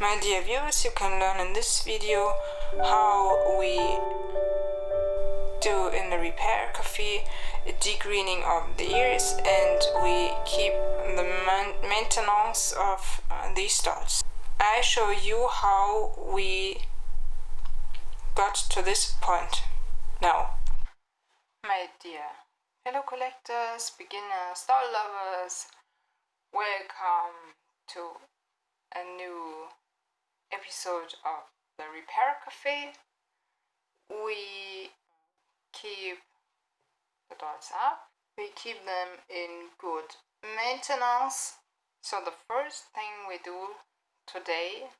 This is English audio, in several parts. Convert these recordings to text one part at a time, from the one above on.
My dear viewers, you can learn in this video how we do in the repair cafe a degreening of the ears, and we keep the maintenance of these dots. I show you how we got to this point now. My dear fellow collectors, beginners, doll lovers, welcome to a new episode of the Repair Cafe. We keep the dolls up, we keep them in good maintenance. So the first thing we do today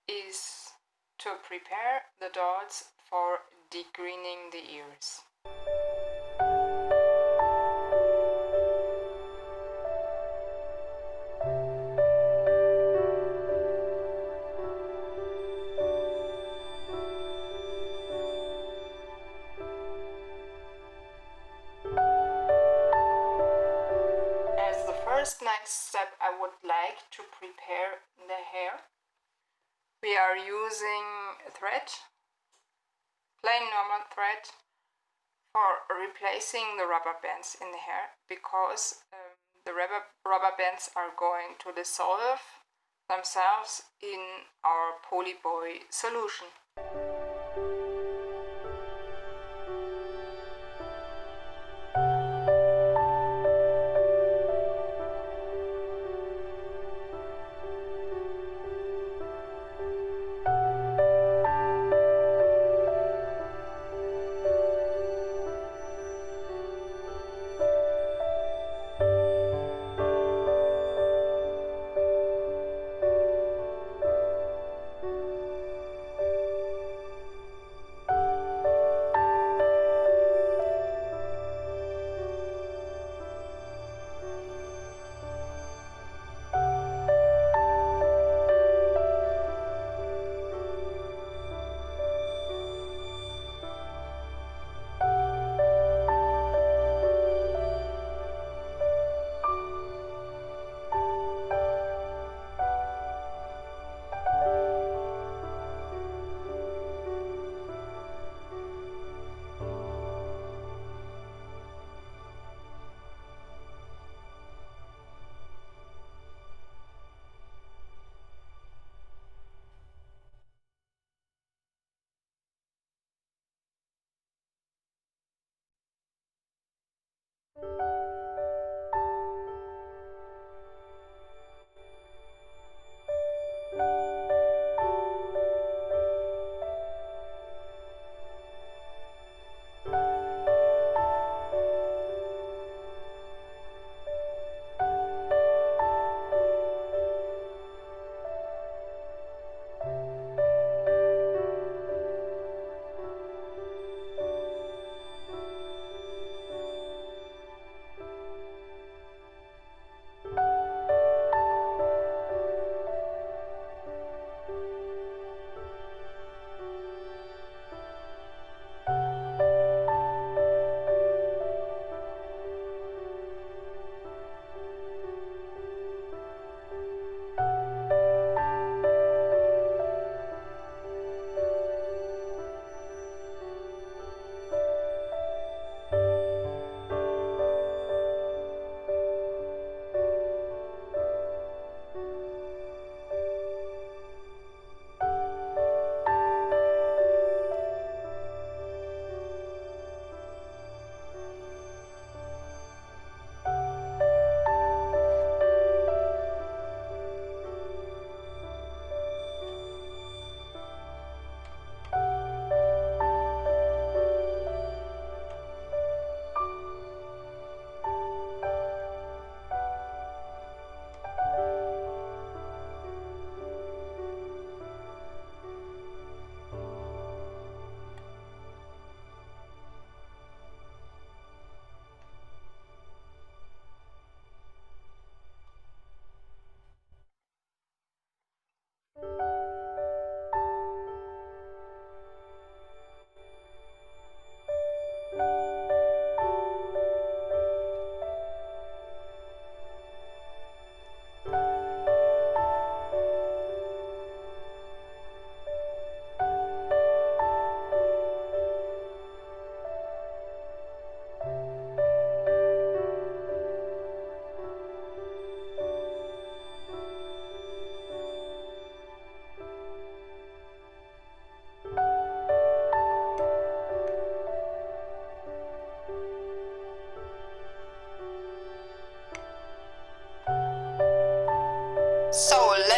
is to prepare the dolls for degreening the ears. Next step, I would like to prepare the hair. We are using thread, plain normal thread, for replacing the rubber bands in the hair, because the rubber bands are going to dissolve themselves in our Poliboy solution.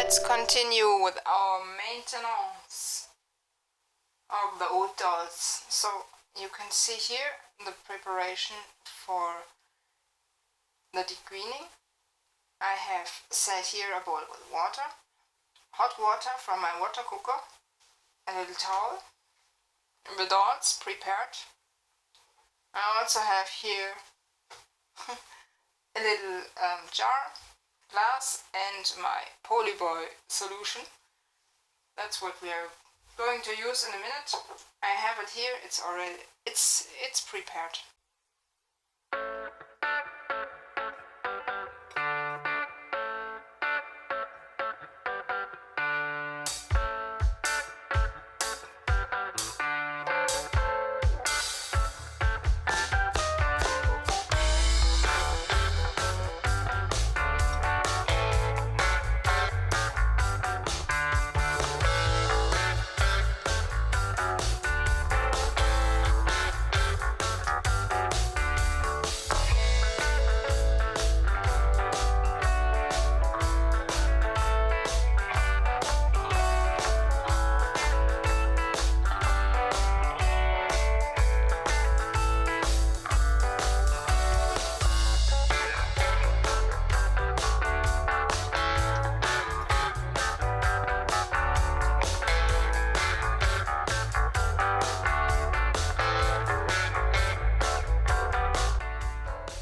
let's continue with our maintenance of the old dolls. So you can see here the preparation for the degreening. I have set here a bowl with water, hot water from my water cooker, a little towel, the dolls prepared. I also have here a little jar, glass, and my Poliboy solution. That's what we are going to use in a minute. I have it here. It's prepared.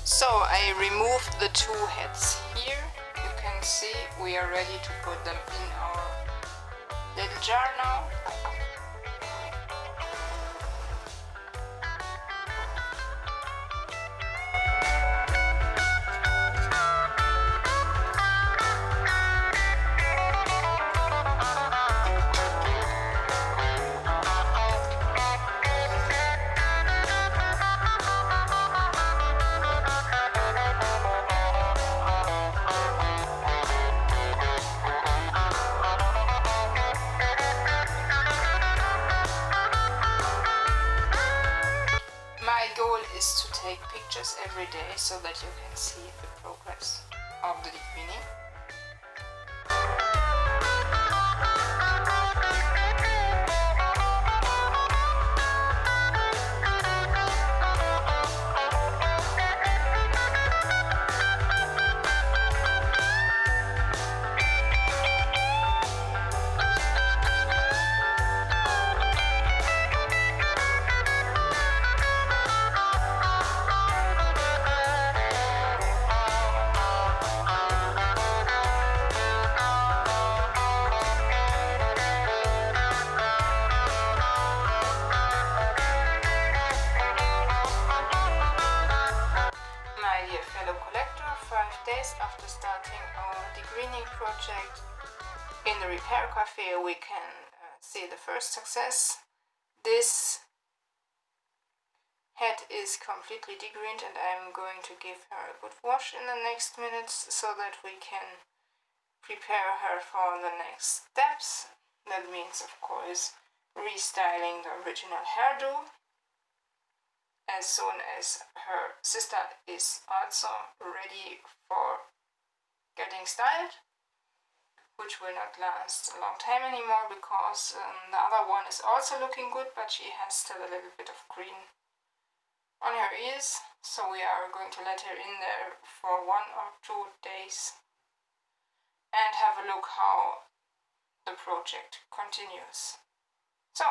So I removed the two heads here. You can see we are ready to put them in our little jar now. My goal is to take pictures every day so that you can see the progress of the degreening. My dear fellow collector, 5 days after starting our degreening project in the repair cafe, we can see the first success. This head is completely degreened and I'm going to give her a good wash in the next minutes so that we can prepare her for the next steps. That means, of course, restyling the original hairdo as soon as her sister is also ready for getting styled, which will not last a long time anymore because the other one is also looking good, but she has still a little bit of green on her ears, so we are going to let her in there for 1 or 2 days and have a look how the project continues. So,